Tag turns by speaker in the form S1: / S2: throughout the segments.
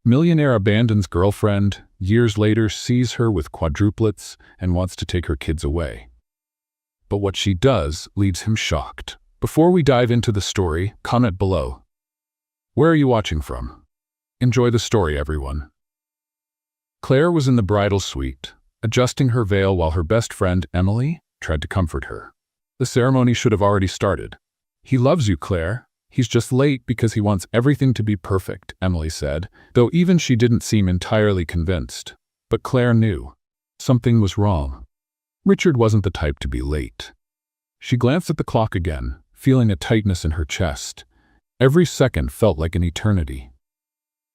S1: Millionaire abandons girlfriend, years later sees her with quadruplets and wants to take her kids away. But what she does leaves him shocked. Before we dive into the story, comment below. Where are you watching from? Enjoy the story, everyone. Claire was in the bridal suite, adjusting her veil while her best friend, Emily, tried to comfort her. The ceremony should have already started. "He loves you, Claire. He's just late because he wants everything to be perfect," Emily said, though even she didn't seem entirely convinced. But Claire knew. Something was wrong. Richard wasn't the type to be late. She glanced at the clock again, feeling a tightness in her chest. Every second felt like an eternity.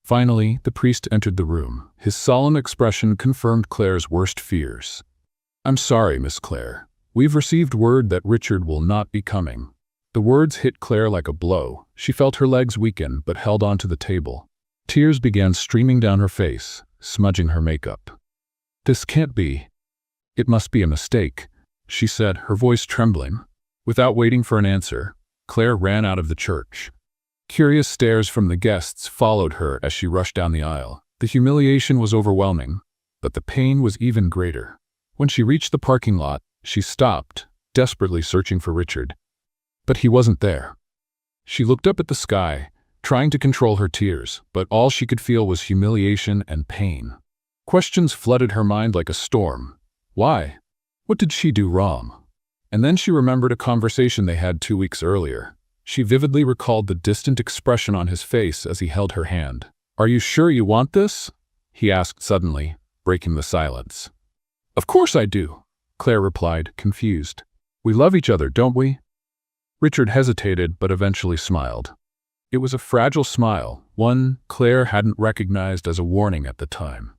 S1: Finally, the priest entered the room. His solemn expression confirmed Claire's worst fears. "I'm sorry, Miss Claire. We've received word that Richard will not be coming." The words hit Claire like a blow. She felt her legs weaken but held onto the table. Tears began streaming down her face, smudging her makeup. "This can't be. It must be a mistake," she said, her voice trembling. Without waiting for an answer, Claire ran out of the church. Curious stares from the guests followed her as she rushed down the aisle. The humiliation was overwhelming, but the pain was even greater. When she reached the parking lot, she stopped, desperately searching for Richard. But he wasn't there. She looked up at the sky, trying to control her tears, but all she could feel was humiliation and pain. Questions flooded her mind like a storm. Why? What did she do wrong? And then she remembered a conversation they had 2 weeks earlier. She vividly recalled the distant expression on his face as he held her hand. "Are you sure you want this?" he asked suddenly, breaking the silence. "Of course I do," Claire replied, confused. "We love each other, don't we?" Richard hesitated but eventually smiled. It was a fragile smile, one Claire hadn't recognized as a warning at the time.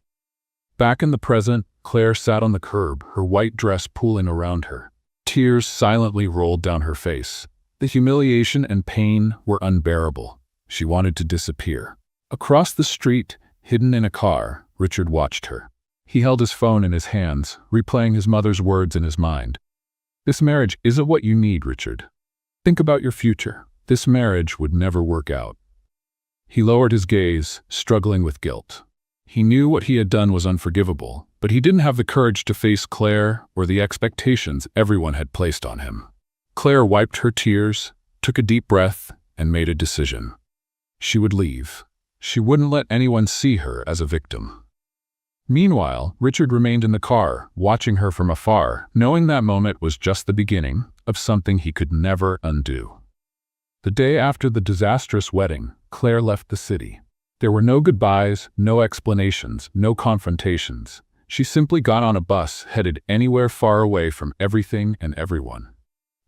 S1: Back in the present, Claire sat on the curb, her white dress pooling around her. Tears silently rolled down her face. The humiliation and pain were unbearable. She wanted to disappear. Across the street, hidden in a car, Richard watched her. He held his phone in his hands, replaying his mother's words in his mind. "This marriage isn't what you need, Richard. Think about your future. This marriage would never work out." He lowered his gaze, struggling with guilt. He knew what he had done was unforgivable, but he didn't have the courage to face Claire or the expectations everyone had placed on him. Claire wiped her tears, took a deep breath, and made a decision. She would leave. She wouldn't let anyone see her as a victim. Meanwhile, Richard remained in the car, watching her from afar, knowing that moment was just the beginning of something he could never undo. The day after the disastrous wedding, Claire left the city. There were no goodbyes, no explanations, no confrontations. She simply got on a bus, headed anywhere far away from everything and everyone.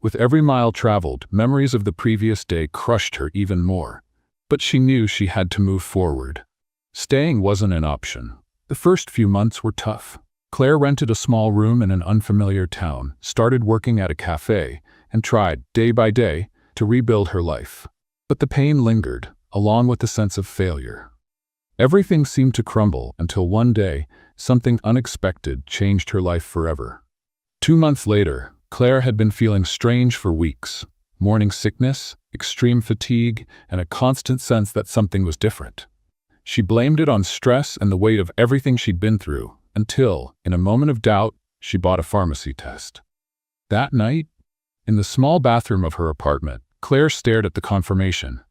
S1: With every mile traveled, memories of the previous day crushed her even more. But she knew she had to move forward. Staying wasn't an option. The first few months were tough. Claire rented a small room in an unfamiliar town, started working at a cafe, and tried, day by day, to rebuild her life. But the pain lingered, along with the sense of failure. Everything seemed to crumble until one day, something unexpected changed her life forever. 2 months later, Claire had been feeling strange for weeks. Morning sickness, extreme fatigue, and a constant sense that something was different. She blamed it on stress and the weight of everything she'd been through, until, in a moment of doubt, she bought a pharmacy test. That night, in the small bathroom of her apartment, Claire stared at the confirmation.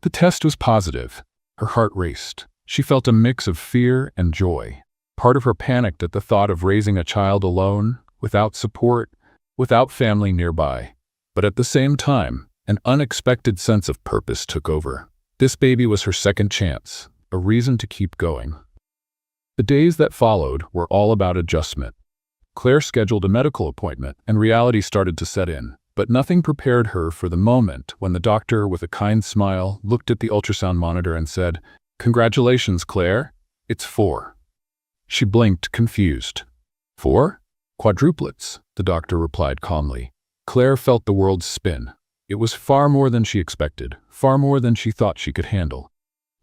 S1: The test was positive. Her heart raced. She felt a mix of fear and joy. Part of her panicked at the thought of raising a child alone, without support, without family nearby. But at the same time, an unexpected sense of purpose took over. This baby was her second chance, a reason to keep going. The days that followed were all about adjustment. Claire scheduled a medical appointment, and reality started to set in. But nothing prepared her for the moment when the doctor, with a kind smile, looked at the ultrasound monitor and said, "Congratulations, Claire. It's 4. She blinked, confused. 4? Quadruplets, the doctor replied calmly. Claire felt the world spin. It was far more than she expected, far more than she thought she could handle.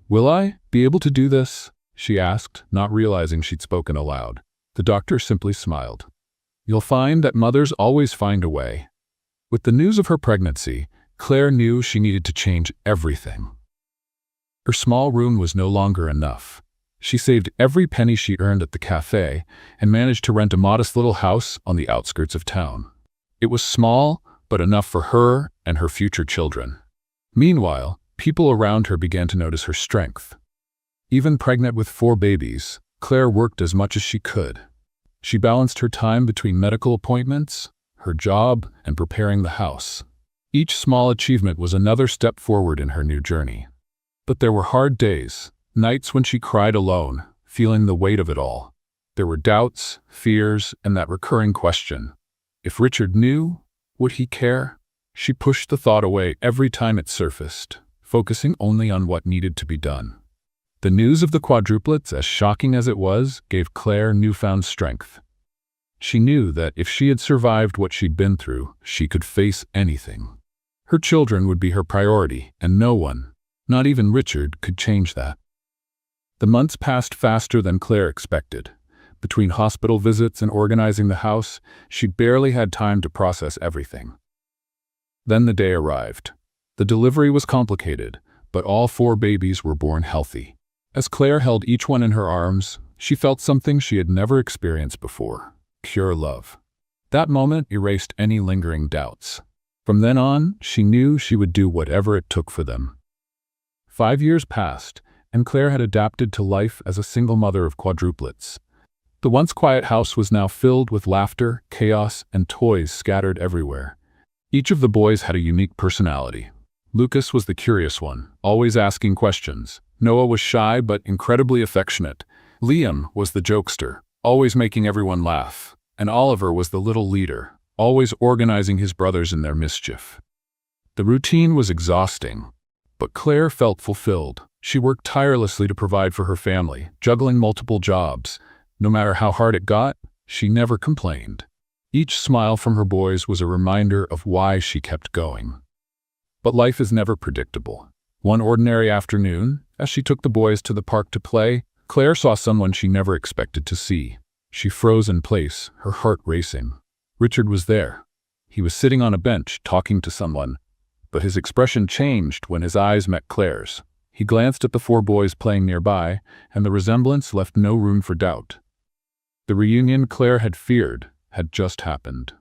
S1: "Will I be able to do this?" she asked, not realizing she'd spoken aloud. The doctor simply smiled. "You'll find that mothers always find a way." With the news of her pregnancy, Claire knew she needed to change everything. Her small room was no longer enough. She saved every penny she earned at the cafe and managed to rent a modest little house on the outskirts of town. It was small, but enough for her and her future children. Meanwhile, people around her began to notice her strength. Even pregnant with 4 babies, Claire worked as much as she could. She balanced her time between medical appointments, her job, and preparing the house. Each small achievement was another step forward in her new journey. But there were hard days, nights when she cried alone, feeling the weight of it all. There were doubts, fears, and that recurring question. If Richard knew, would he care? She pushed the thought away every time it surfaced, focusing only on what needed to be done. The news of the quadruplets, as shocking as it was, gave Claire newfound strength. She knew that if she had survived what she'd been through, she could face anything. Her children would be her priority, and no one, not even Richard, could change that. The months passed faster than Claire expected. Between hospital visits and organizing the house, she barely had time to process everything. Then the day arrived. The delivery was complicated, but all 4 babies were born healthy. As Claire held each one in her arms, she felt something she had never experienced before: pure love. That moment erased any lingering doubts. From then on, she knew she would do whatever it took for them. 5 years passed, and Claire had adapted to life as a single mother of quadruplets. The once quiet house was now filled with laughter, chaos, and toys scattered everywhere. Each of the boys had a unique personality. Lucas was the curious one, always asking questions. Noah was shy but incredibly affectionate. Liam was the jokester, always making everyone laugh. And Oliver was the little leader, always organizing his brothers in their mischief. The routine was exhausting, but Claire felt fulfilled. She worked tirelessly to provide for her family, juggling multiple jobs. No matter how hard it got, she never complained. Each smile from her boys was a reminder of why she kept going. But life is never predictable. One ordinary afternoon, as she took the boys to the park to play, Claire saw someone she never expected to see. She froze in place, her heart racing. Richard was there. He was sitting on a bench, talking to someone, but his expression changed when his eyes met Claire's. He glanced at the 4 boys playing nearby, and the resemblance left no room for doubt. The reunion Claire had feared had just happened.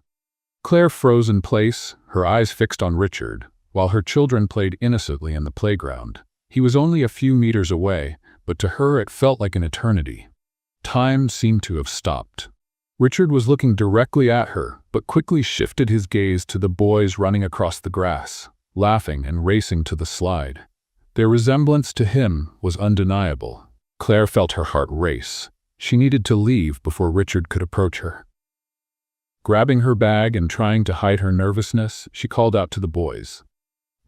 S1: Claire froze in place, her eyes fixed on Richard, while her children played innocently in the playground. He was only a few meters away, but to her it felt like an eternity. Time seemed to have stopped. Richard was looking directly at her, but quickly shifted his gaze to the boys running across the grass, laughing and racing to the slide. Their resemblance to him was undeniable. Claire felt her heart race. She needed to leave before Richard could approach her. Grabbing her bag and trying to hide her nervousness, she called out to the boys.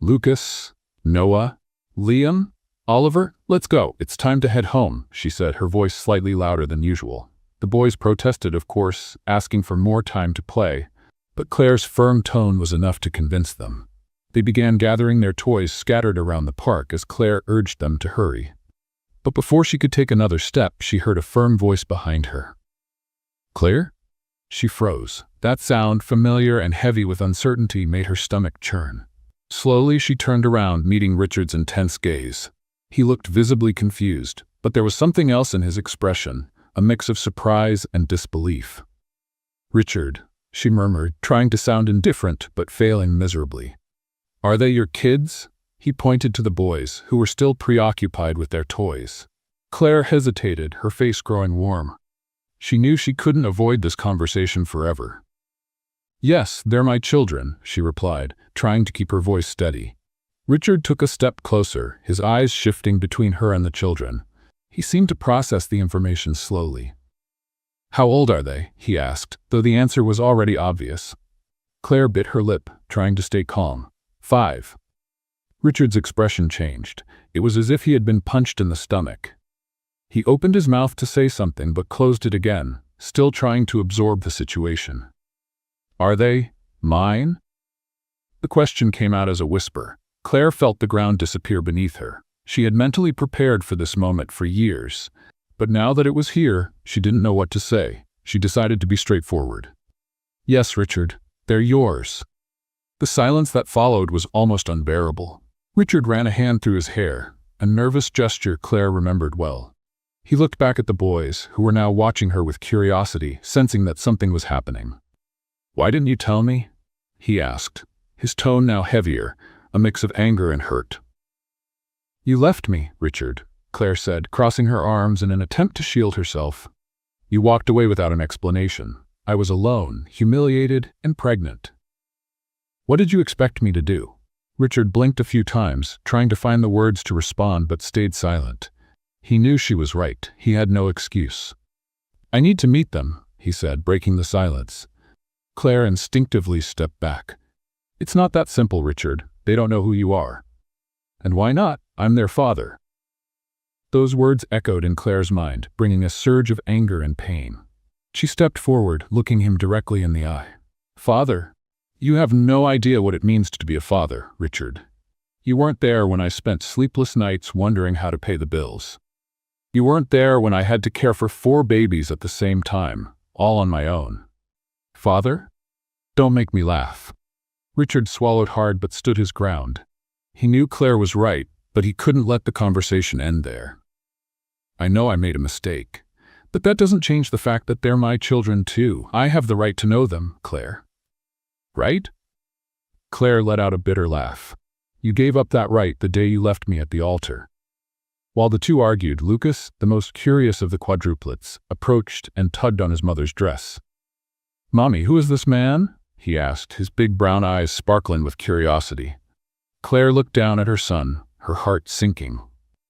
S1: "Lucas, Noah, Liam, Oliver, let's go. It's time to head home," she said, her voice slightly louder than usual. The boys protested, of course, asking for more time to play, but Claire's firm tone was enough to convince them. They began gathering their toys scattered around the park as Claire urged them to hurry. But before she could take another step, she heard a firm voice behind her. "Claire?" She froze. That sound, familiar and heavy with uncertainty, made her stomach churn. Slowly she turned around, meeting Richard's intense gaze. He looked visibly confused, but there was something else in his expression, a mix of surprise and disbelief. "Richard," she murmured, trying to sound indifferent but failing miserably. "Are they your kids?" He pointed to the boys, who were still preoccupied with their toys. Claire hesitated, her face growing warm. She knew she couldn't avoid this conversation forever. "Yes, they're my children," she replied, trying to keep her voice steady. Richard took a step closer, his eyes shifting between her and the children. He seemed to process the information slowly. "How old are they?" he asked, though the answer was already obvious. Claire bit her lip, trying to stay calm. 5. Richard's expression changed. It was as if he had been punched in the stomach. He opened his mouth to say something but closed it again, still trying to absorb the situation. "Are they mine?" The question came out as a whisper. Claire felt the ground disappear beneath her. She had mentally prepared for this moment for years, but now that it was here, she didn't know what to say. She decided to be straightforward. "Yes, Richard, they're yours." The silence that followed was almost unbearable. Richard ran a hand through his hair, a nervous gesture Claire remembered well. He looked back at the boys, who were now watching her with curiosity, sensing that something was happening. "Why didn't you tell me?" he asked, his tone now heavier, a mix of anger and hurt. "You left me, Richard," Claire said, crossing her arms in an attempt to shield herself. "You walked away without an explanation. I was alone, humiliated, and pregnant. What did you expect me to do?" Richard blinked a few times, trying to find the words to respond, but stayed silent. He knew she was right. He had no excuse. "I need to meet them," he said, breaking the silence. Claire instinctively stepped back. "It's not that simple, Richard. They don't know who you are." "And why not? I'm their father." Those words echoed in Claire's mind, bringing a surge of anger and pain. She stepped forward, looking him directly in the eye. "Father? You have no idea what it means to be a father, Richard. You weren't there when I spent sleepless nights wondering how to pay the bills. You weren't there when I had to care for 4 babies at the same time, all on my own. Father? Don't make me laugh." Richard swallowed hard but stood his ground. He knew Claire was right, but he couldn't let the conversation end there. "I know I made a mistake, but that doesn't change the fact that they're my children too. I have the right to know them, Claire." "Right?" Claire let out a bitter laugh. "You gave up that right the day you left me at the altar." While the two argued, Lucas, the most curious of the quadruplets, approached and tugged on his mother's dress. "Mommy, who is this man?" he asked, his big brown eyes sparkling with curiosity. Claire looked down at her son, her heart sinking.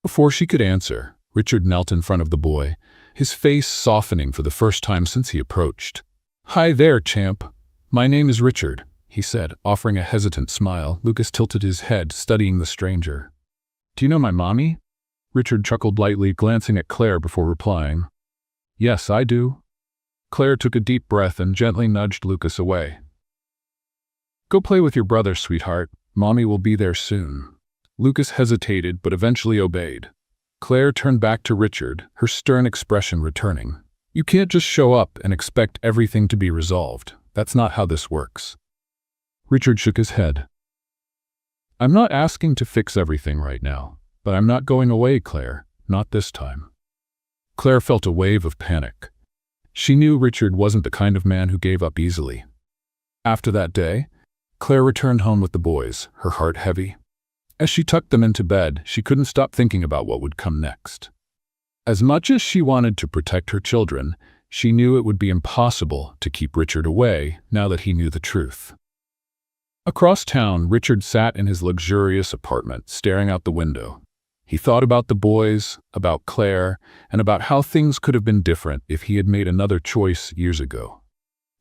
S1: Before she could answer, Richard knelt in front of the boy, his face softening for the first time since he approached. "Hi there, champ. My name is Richard," he said, offering a hesitant smile. Lucas tilted his head, studying the stranger. "Do you know my mommy?" Richard chuckled lightly, glancing at Claire before replying. "Yes, I do." Claire took a deep breath and gently nudged Lucas away. "Go play with your brother, sweetheart. Mommy will be there soon." Lucas hesitated but eventually obeyed. Claire turned back to Richard, her stern expression returning. "You can't just show up and expect everything to be resolved. That's not how this works." Richard shook his head. "I'm not asking to fix everything right now, but I'm not going away, Claire. Not this time." Claire felt a wave of panic. She knew Richard wasn't the kind of man who gave up easily. After that day, Claire returned home with the boys, her heart heavy. As she tucked them into bed, she couldn't stop thinking about what would come next. As much as she wanted to protect her children, she knew it would be impossible to keep Richard away now that he knew the truth. Across town, Richard sat in his luxurious apartment, staring out the window. He thought about the boys, about Claire, and about how things could have been different if he had made another choice years ago.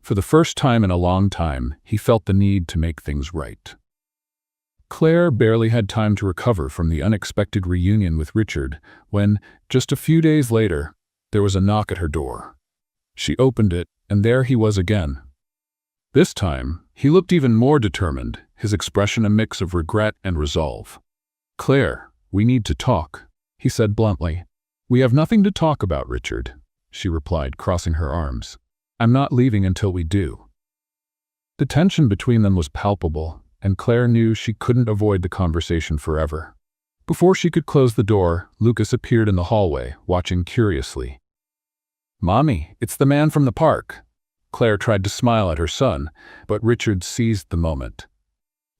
S1: For the first time in a long time, he felt the need to make things right. Claire barely had time to recover from the unexpected reunion with Richard when, just a few days later, there was a knock at her door. She opened it, and there he was again. This time, he looked even more determined, his expression a mix of regret and resolve. "Claire, we need to talk," he said bluntly. "We have nothing to talk about, Richard," she replied, crossing her arms. "I'm not leaving until we do." The tension between them was palpable, and Claire knew she couldn't avoid the conversation forever. Before she could close the door, Lucas appeared in the hallway, watching curiously. "Mommy, it's the man from the park." Claire tried to smile at her son, but Richard seized the moment.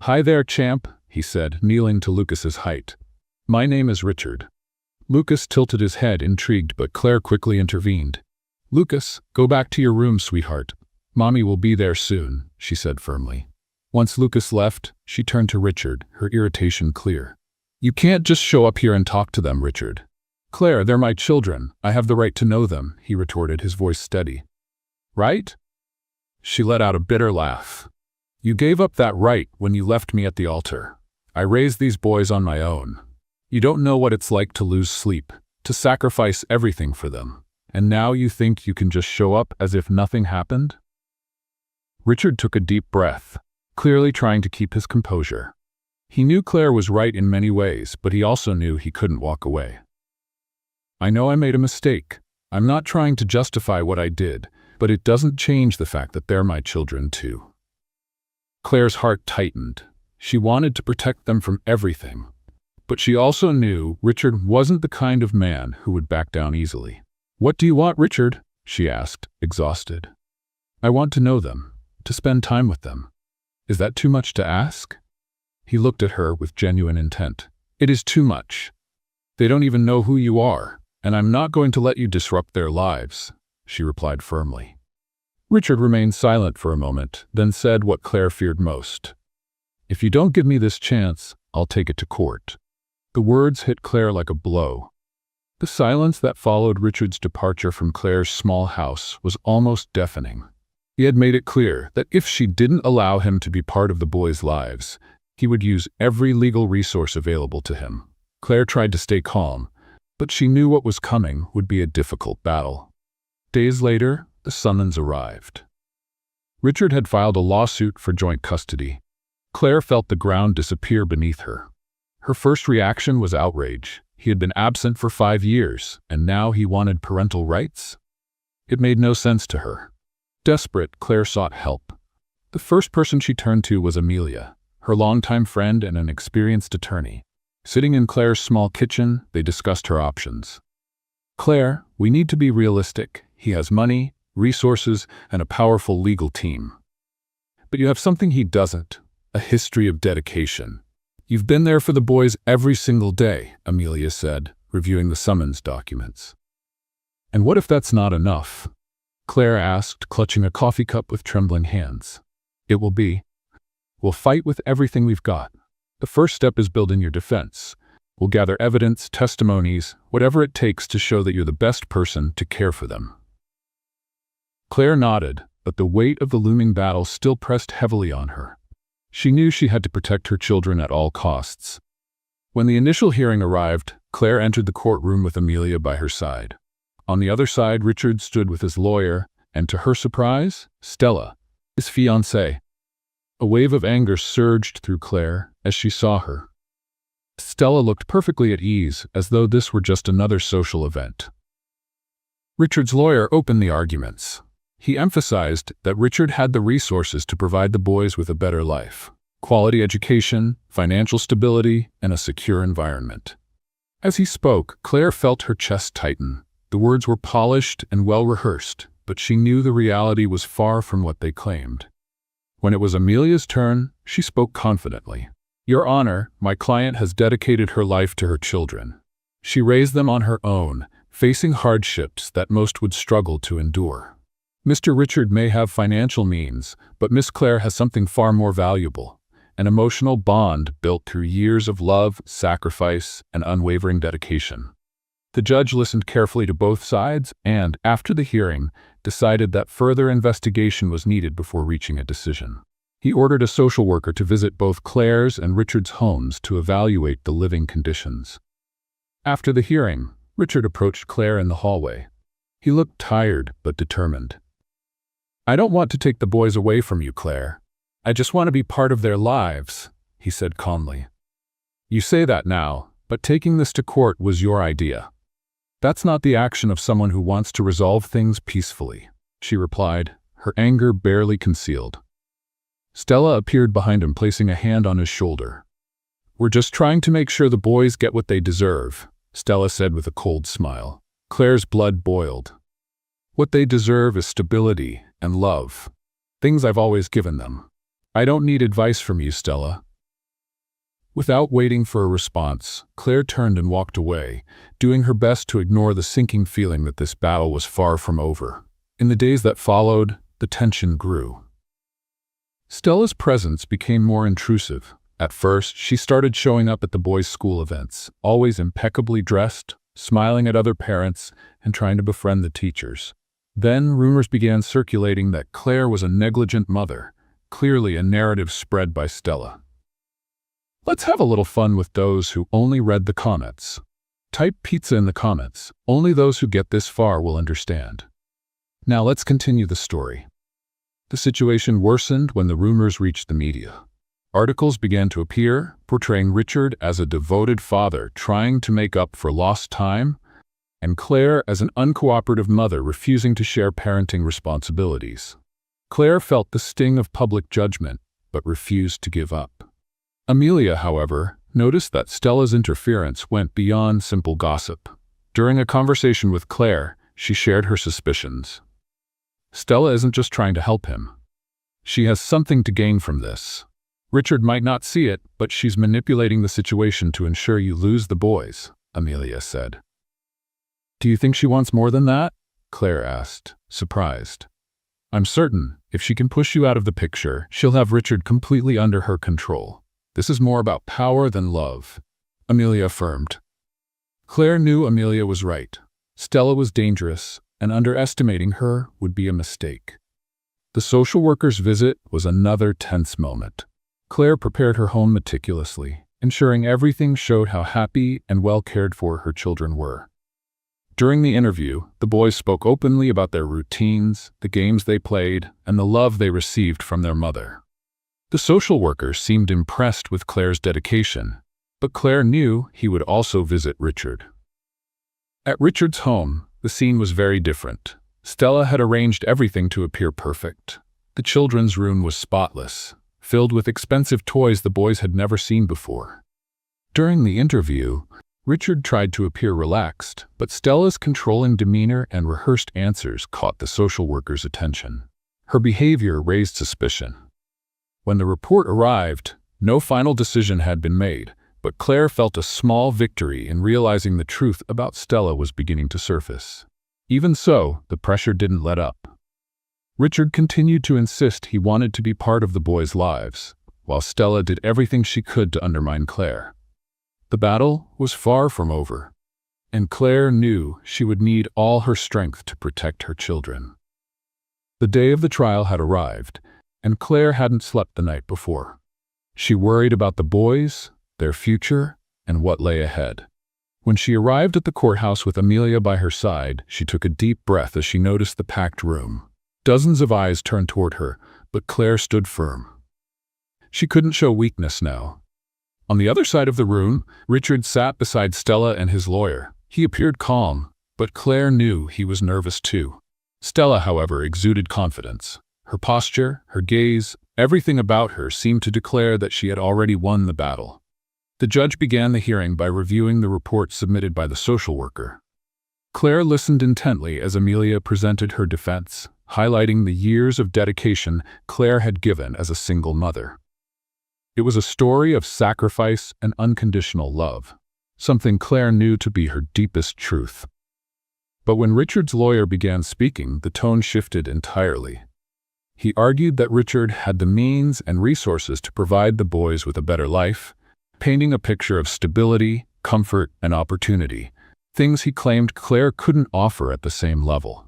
S1: "Hi there, champ," he said, kneeling to Lucas's height. "My name is Richard." Lucas tilted his head, intrigued, but Claire quickly intervened. "Lucas, go back to your room, sweetheart. Mommy will be there soon," she said firmly. Once Lucas left, she turned to Richard, her irritation clear. "You can't just show up here and talk to them, Richard." "Claire, they're my children. I have the right to know them," he retorted, his voice steady. "Right?" She let out a bitter laugh. "You gave up that right when you left me at the altar. I raised these boys on my own. You don't know what it's like to lose sleep, to sacrifice everything for them. And now you think you can just show up as if nothing happened?" Richard took a deep breath, clearly trying to keep his composure. He knew Claire was right in many ways, but he also knew he couldn't walk away. "I know I made a mistake. I'm not trying to justify what I did, but it doesn't change the fact that they're my children too." Claire's heart tightened. She wanted to protect them from everything, But she also knew Richard wasn't the kind of man who would back down easily. "What do you want, Richard?" she asked, exhausted. "I want to know them, to spend time with them. Is that too much to ask?" He looked at her with genuine intent. "It is too much. They don't even know who you are, and I'm not going to let you disrupt their lives," she replied firmly. Richard remained silent for a moment, then said what Claire feared most. "If you don't give me this chance, I'll take it to court." The words hit Claire like a blow. The silence that followed Richard's departure from Claire's small house was almost deafening. He had made it clear that if she didn't allow him to be part of the boys' lives, he would use every legal resource available to him. Claire tried to stay calm, but she knew what was coming would be a difficult battle. Days later, the summons arrived. Richard had filed a lawsuit for joint custody. Claire felt the ground disappear beneath her. Her first reaction was outrage. He had been absent for 5 years, and now he wanted parental rights? It made no sense to her. Desperate, Claire sought help. The first person she turned to was Amelia, her longtime friend and an experienced attorney. Sitting in Claire's small kitchen, they discussed her options. "Claire, we need to be realistic. He has money, resources, and a powerful legal team. But you have something he doesn't, a history of dedication. You've been there for the boys every single day," Amelia said, reviewing the summons documents. "And what if that's not enough?" Claire asked, clutching a coffee cup with trembling hands. "It will be. We'll fight with everything we've got. The first step is building your defense. We'll gather evidence, testimonies, whatever it takes to show that you're the best person to care for them." Claire nodded, but the weight of the looming battle still pressed heavily on her. She knew she had to protect her children at all costs. When the initial hearing arrived, Claire entered the courtroom with Amelia by her side. On the other side, Richard stood with his lawyer, and to her surprise, Stella, his fiancée. A wave of anger surged through Claire as she saw her. Stella looked perfectly at ease, as though this were just another social event. Richard's lawyer opened the arguments. He emphasized that Richard had the resources to provide the boys with a better life, quality education, financial stability, and a secure environment. As he spoke, Claire felt her chest tighten. The words were polished and well-rehearsed, but she knew the reality was far from what they claimed. When it was Amelia's turn, she spoke confidently. "Your Honor, my client has dedicated her life to her children. She raised them on her own, facing hardships that most would struggle to endure. Mr. Richard may have financial means, but Miss Claire has something far more valuable, an emotional bond built through years of love, sacrifice, and unwavering dedication." The judge listened carefully to both sides and, after the hearing, decided that further investigation was needed before reaching a decision. He ordered a social worker to visit both Claire's and Richard's homes to evaluate the living conditions. After the hearing, Richard approached Claire in the hallway. He looked tired but determined. "I don't want to take the boys away from you, Claire. I just want to be part of their lives," he said calmly. "You say that now, but taking this to court was your idea." "That's not the action of someone who wants to resolve things peacefully," she replied, her anger barely concealed. Stella appeared behind him, placing a hand on his shoulder. "We're just trying to make sure the boys get what they deserve," Stella said with a cold smile. Claire's blood boiled. "What they deserve is stability and love. Things I've always given them. I don't need advice from you, Stella." Without waiting for a response, Claire turned and walked away, doing her best to ignore the sinking feeling that this battle was far from over. In the days that followed, the tension grew. Stella's presence became more intrusive. At first, she started showing up at the boys' school events, always impeccably dressed, smiling at other parents, and trying to befriend the teachers. Then rumors began circulating that Claire was a negligent mother, clearly a narrative spread by Stella. Let's have a little fun with those who only read the comments. Type pizza in the comments. Only those who get this far will understand. Now let's continue the story. The situation worsened when the rumors reached the media. Articles began to appear, portraying Richard as a devoted father trying to make up for lost time, and Claire as an uncooperative mother refusing to share parenting responsibilities. Claire felt the sting of public judgment, but refused to give up. Amelia, however, noticed that Stella's interference went beyond simple gossip. During a conversation with Claire, she shared her suspicions. Stella isn't just trying to help him. She has something to gain from this. Richard might not see it, but she's manipulating the situation to ensure you lose the boys, Amelia said. Do you think she wants more than that? Claire asked, surprised. I'm certain, if she can push you out of the picture, she'll have Richard completely under her control. This is more about power than love, Amelia affirmed. Claire knew Amelia was right. Stella was dangerous, and underestimating her would be a mistake. The social worker's visit was another tense moment. Claire prepared her home meticulously, ensuring everything showed how happy and well cared for her children were. During the interview, the boys spoke openly about their routines, the games they played, and the love they received from their mother. The social worker seemed impressed with Claire's dedication, but Claire knew he would also visit Richard. At Richard's home, the scene was very different. Stella had arranged everything to appear perfect. The children's room was spotless, filled with expensive toys the boys had never seen before. During the interview, Richard tried to appear relaxed, but Stella's controlling demeanor and rehearsed answers caught the social worker's attention. Her behavior raised suspicion. When the report arrived, no final decision had been made, but Claire felt a small victory in realizing the truth about Stella was beginning to surface. Even so, the pressure didn't let up. Richard continued to insist he wanted to be part of the boys' lives, while Stella did everything she could to undermine Claire. The battle was far from over, and Claire knew she would need all her strength to protect her children. The day of the trial had arrived, and Claire hadn't slept the night before. She worried about the boys, their future, and what lay ahead. When she arrived at the courthouse with Amelia by her side, she took a deep breath as she noticed the packed room. Dozens of eyes turned toward her, but Claire stood firm. She couldn't show weakness now. On the other side of the room, Richard sat beside Stella and his lawyer. He appeared calm, but Claire knew he was nervous too. Stella, however, exuded confidence. Her posture, her gaze, everything about her seemed to declare that she had already won the battle. The judge began the hearing by reviewing the report submitted by the social worker. Claire listened intently as Amelia presented her defense, highlighting the years of dedication Claire had given as a single mother. It was a story of sacrifice and unconditional love, something Claire knew to be her deepest truth. But when Richard's lawyer began speaking, the tone shifted entirely. He argued that Richard had the means and resources to provide the boys with a better life, painting a picture of stability, comfort, and opportunity, things he claimed Claire couldn't offer at the same level.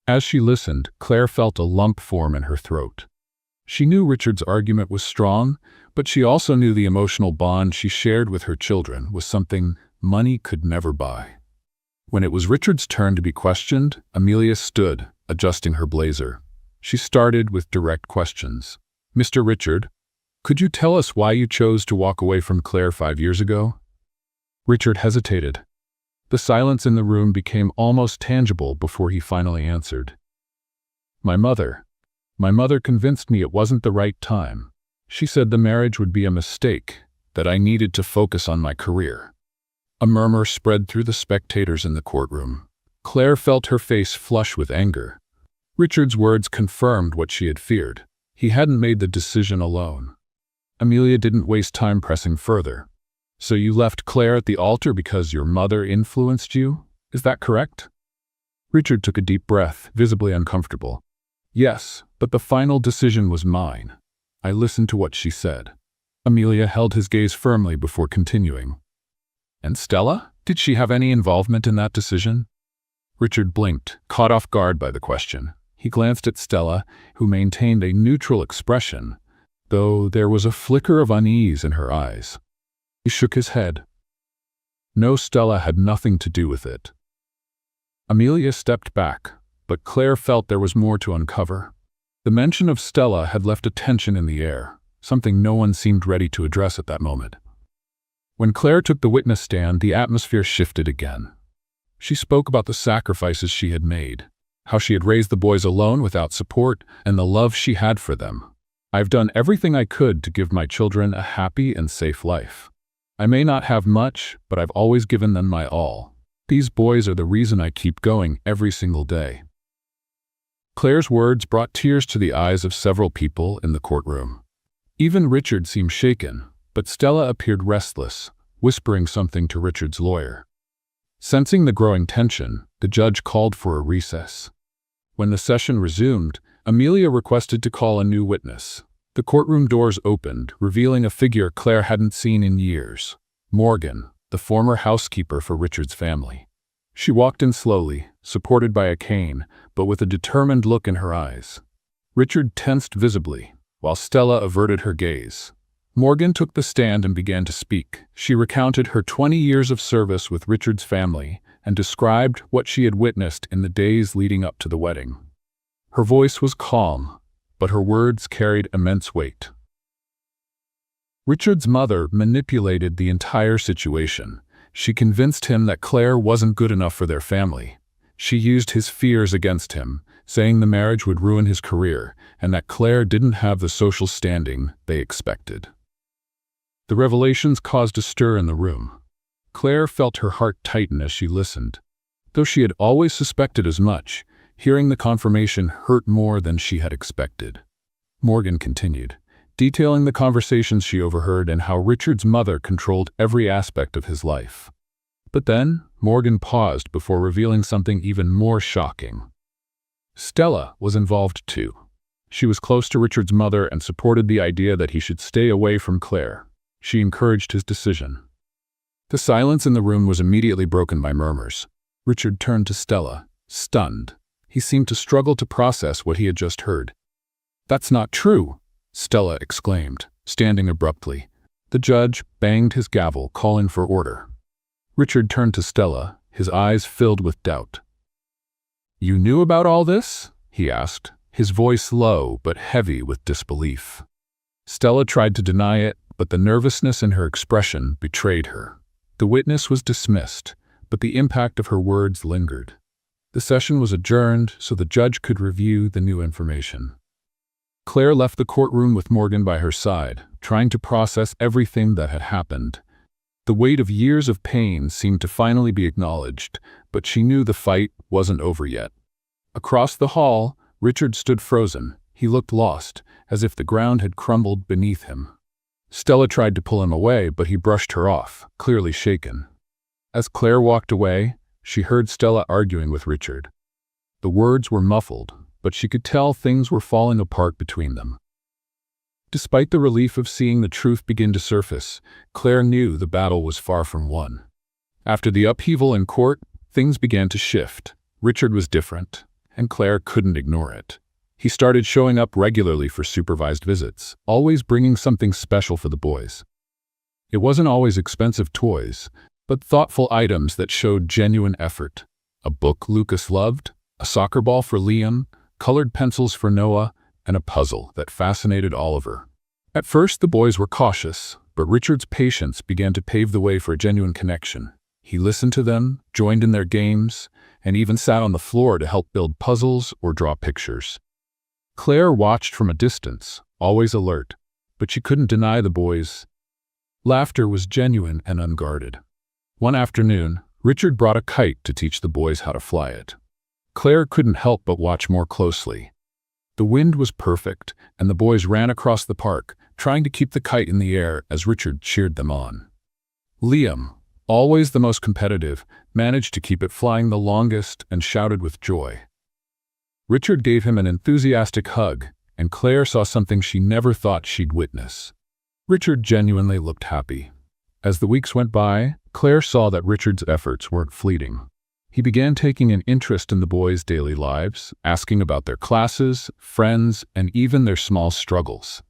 S1: As she listened, Claire felt a lump form in her throat. She knew Richard's argument was strong, but she also knew the emotional bond she shared with her children was something money could never buy. When it was Richard's turn to be questioned, Amelia stood, adjusting her blazer. She started with direct questions. Mr. Richard, could you tell us why you chose to walk away from Claire 5 years ago? Richard hesitated. The silence in the room became almost tangible before he finally answered. My mother convinced me it wasn't the right time. She said the marriage would be a mistake, that I needed to focus on my career. A murmur spread through the spectators in the courtroom. Claire felt her face flush with anger. Richard's words confirmed what she had feared. He hadn't made the decision alone. Amelia didn't waste time pressing further. So you left Claire at the altar because your mother influenced you? Is that correct? Richard took a deep breath, visibly uncomfortable. Yes, but the final decision was mine. I listened to what she said. Amelia held his gaze firmly before continuing. And Stella? Did she have any involvement in that decision? Richard blinked, caught off guard by the question. He glanced at Stella, who maintained a neutral expression, though there was a flicker of unease in her eyes. He shook his head. No, Stella had nothing to do with it. Amelia stepped back, but Claire felt there was more to uncover. The mention of Stella had left a tension in the air, something no one seemed ready to address at that moment. When Claire took the witness stand, the atmosphere shifted again. She spoke about the sacrifices she had made, how she had raised the boys alone without support, and the love she had for them. I've done everything I could to give my children a happy and safe life. I may not have much, but I've always given them my all. These boys are the reason I keep going every single day." Claire's words brought tears to the eyes of several people in the courtroom. Even Richard seemed shaken, but Stella appeared restless, whispering something to Richard's lawyer. Sensing the growing tension, the judge called for a recess. When the session resumed, Amelia requested to call a new witness. The courtroom doors opened, revealing a figure Claire hadn't seen in years: Morgan, the former housekeeper for Richard's family. She walked in slowly, supported by a cane, but with a determined look in her eyes. Richard tensed visibly, while Stella averted her gaze. Morgan took the stand and began to speak. She recounted her 20 years of service with Richard's family and described what she had witnessed in the days leading up to the wedding. Her voice was calm, but her words carried immense weight. Richard's mother manipulated the entire situation. She convinced him that Claire wasn't good enough for their family. She used his fears against him, saying the marriage would ruin his career and that Claire didn't have the social standing they expected. The revelations caused a stir in the room. Claire felt her heart tighten as she listened. Though she had always suspected as much, hearing the confirmation hurt more than she had expected. Morgan continued, detailing the conversations she overheard and how Richard's mother controlled every aspect of his life. But then, Morgan paused before revealing something even more shocking. Stella was involved too. She was close to Richard's mother and supported the idea that he should stay away from Claire. She encouraged his decision. The silence in the room was immediately broken by murmurs. Richard turned to Stella, stunned. He seemed to struggle to process what he had just heard. "That's not true," Stella exclaimed, standing abruptly. The judge banged his gavel, calling for order. Richard turned to Stella, his eyes filled with doubt. "You knew about all this?" he asked, his voice low but heavy with disbelief. Stella tried to deny it, but the nervousness in her expression betrayed her. The witness was dismissed, but the impact of her words lingered. The session was adjourned so the judge could review the new information. Claire left the courtroom with Morgan by her side, trying to process everything that had happened. The weight of years of pain seemed to finally be acknowledged, but she knew the fight wasn't over yet. Across the hall, Richard stood frozen. He looked lost, as if the ground had crumbled beneath him. Stella tried to pull him away, but he brushed her off, clearly shaken. As Claire walked away, she heard Stella arguing with Richard. The words were muffled, but she could tell things were falling apart between them. Despite the relief of seeing the truth begin to surface, Claire knew the battle was far from won. After the upheaval in court, things began to shift. Richard was different, and Claire couldn't ignore it. He started showing up regularly for supervised visits, always bringing something special for the boys. It wasn't always expensive toys, but thoughtful items that showed genuine effort. A book Lucas loved, a soccer ball for Liam, colored pencils for Noah, and a puzzle that fascinated Oliver. At first, the boys were cautious, but Richard's patience began to pave the way for a genuine connection. He listened to them, joined in their games, and even sat on the floor to help build puzzles or draw pictures. Claire watched from a distance, always alert, but she couldn't deny the boys' laughter was genuine and unguarded. One afternoon, Richard brought a kite to teach the boys how to fly it. Claire couldn't help but watch more closely. The wind was perfect, and the boys ran across the park, trying to keep the kite in the air as Richard cheered them on. Liam, always the most competitive, managed to keep it flying the longest and shouted with joy. Richard gave him an enthusiastic hug, and Claire saw something she never thought she'd witness. Richard genuinely looked happy. As the weeks went by, Claire saw that Richard's efforts weren't fleeting. He began taking an interest in the boys' daily lives, asking about their classes, friends, and even their small struggles.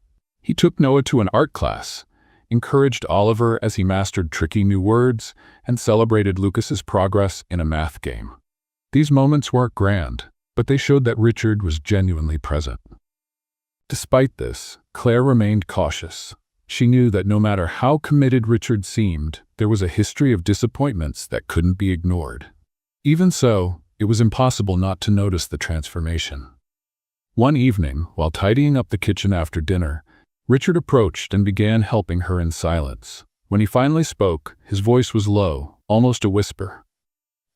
S1: He took Noah to an art class, encouraged Oliver as he mastered tricky new words, and celebrated Lucas's progress in a math game. These moments weren't grand, but they showed that Richard was genuinely present. Despite this, Claire remained cautious. She knew that no matter how committed Richard seemed, there was a history of disappointments that couldn't be ignored. Even so, it was impossible not to notice the transformation. One evening, while tidying up the kitchen after dinner, Richard approached and began helping her in silence. When he finally spoke, his voice was low, almost a whisper.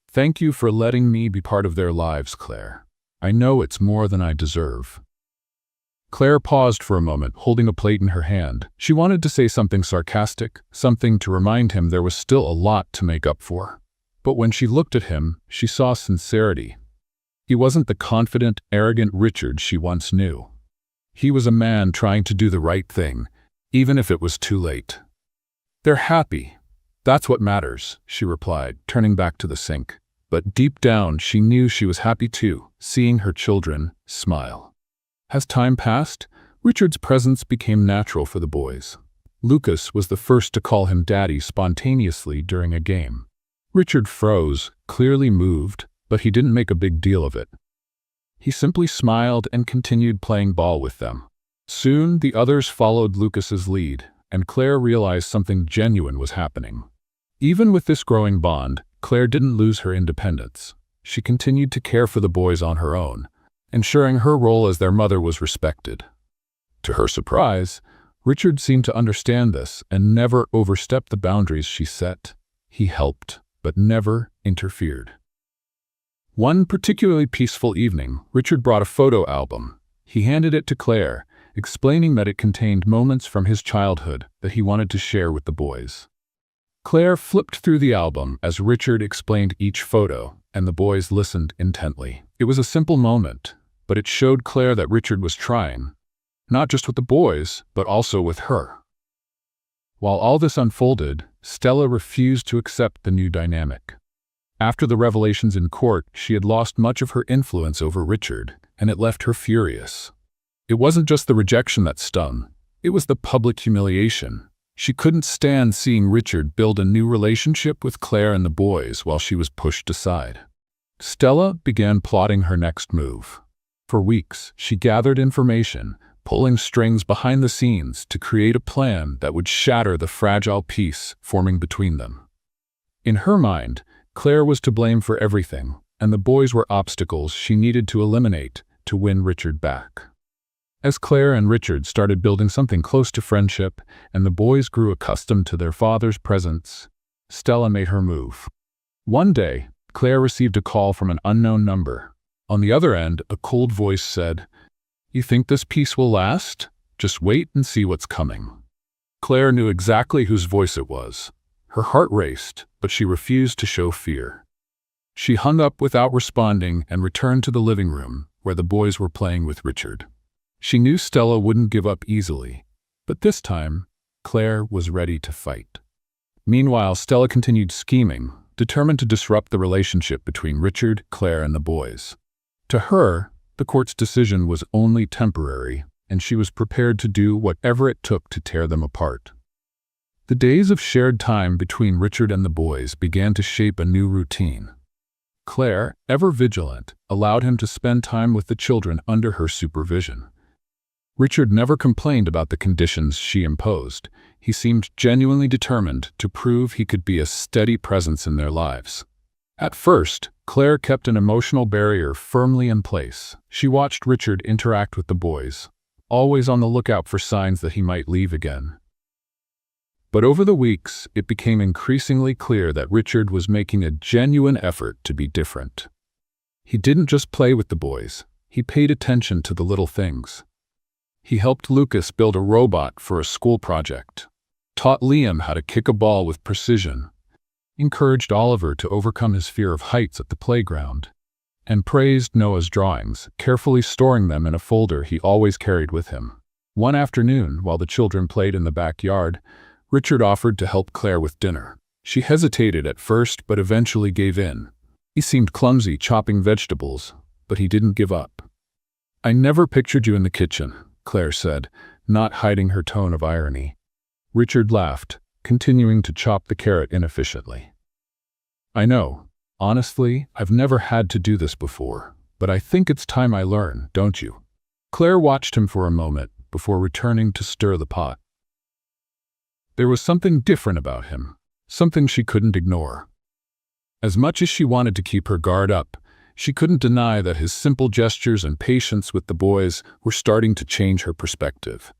S1: "Thank you for letting me be part of their lives, Claire. I know it's more than I deserve." Claire paused for a moment, holding a plate in her hand. She wanted to say something sarcastic, something to remind him there was still a lot to make up for. But when she looked at him, she saw sincerity. He wasn't the confident, arrogant Richard she once knew. He was a man trying to do the right thing, even if it was too late. "They're happy. That's what matters," she replied, turning back to the sink. But deep down, she knew she was happy too, seeing her children smile. As time passed, Richard's presence became natural for the boys. Lucas was the first to call him Daddy spontaneously during a game. Richard froze, clearly moved, but he didn't make a big deal of it. He simply smiled and continued playing ball with them. Soon, the others followed Lucas's lead, and Claire realized something genuine was happening. Even with this growing bond, Claire didn't lose her independence. She continued to care for the boys on her own, ensuring her role as their mother was respected. To her surprise, Richard seemed to understand this and never overstepped the boundaries she set. He helped, but never interfered. One particularly peaceful evening, Richard brought a photo album. He handed it to Claire, explaining that it contained moments from his childhood that he wanted to share with the boys. Claire flipped through the album as Richard explained each photo, and the boys listened intently. It was a simple moment, but it showed Claire that Richard was trying, not just with the boys, but also with her. While all this unfolded, Stella refused to accept the new dynamic. After the revelations in court, she had lost much of her influence over Richard, and it left her furious. It wasn't just the rejection that stung, it was the public humiliation. She couldn't stand seeing Richard build a new relationship with Claire and the boys while she was pushed aside. Stella began plotting her next move. For weeks, she gathered information, pulling strings behind the scenes to create a plan that would shatter the fragile peace forming between them. In her mind, Claire was to blame for everything, and the boys were obstacles she needed to eliminate to win Richard back. As Claire and Richard started building something close to friendship, and the boys grew accustomed to their father's presence, Stella made her move. One day, Claire received a call from an unknown number. On the other end, a cold voice said, "You think this peace will last? Just wait and see what's coming." Claire knew exactly whose voice it was. Her heart raced, but she refused to show fear. She hung up without responding and returned to the living room, where the boys were playing with Richard. She knew Stella wouldn't give up easily, but this time, Claire was ready to fight. Meanwhile, Stella continued scheming, determined to disrupt the relationship between Richard, Claire, and the boys. To her, the court's decision was only temporary, and she was prepared to do whatever it took to tear them apart. The days of shared time between Richard and the boys began to shape a new routine. Claire, ever vigilant, allowed him to spend time with the children under her supervision. Richard never complained about the conditions she imposed. He seemed genuinely determined to prove he could be a steady presence in their lives. At first, Claire kept an emotional barrier firmly in place. She watched Richard interact with the boys, always on the lookout for signs that he might leave again. But over the weeks, it became increasingly clear that Richard was making a genuine effort to be different. He didn't just play with the boys, he paid attention to the little things. He helped Lucas build a robot for a school project, taught Liam how to kick a ball with precision, encouraged Oliver to overcome his fear of heights at the playground, and praised Noah's drawings, carefully storing them in a folder he always carried with him. One afternoon, while the children played in the backyard, Richard offered to help Claire with dinner. She hesitated at first, but eventually gave in. He seemed clumsy chopping vegetables, but he didn't give up. "I never pictured you in the kitchen," Claire said, not hiding her tone of irony. Richard laughed, continuing to chop the carrot inefficiently. "I know. Honestly, I've never had to do this before, but I think it's time I learn, don't you?" Claire watched him for a moment before returning to stir the pot. There was something different about him, something she couldn't ignore. As much as she wanted to keep her guard up, she couldn't deny that his simple gestures and patience with the boys were starting to change her perspective.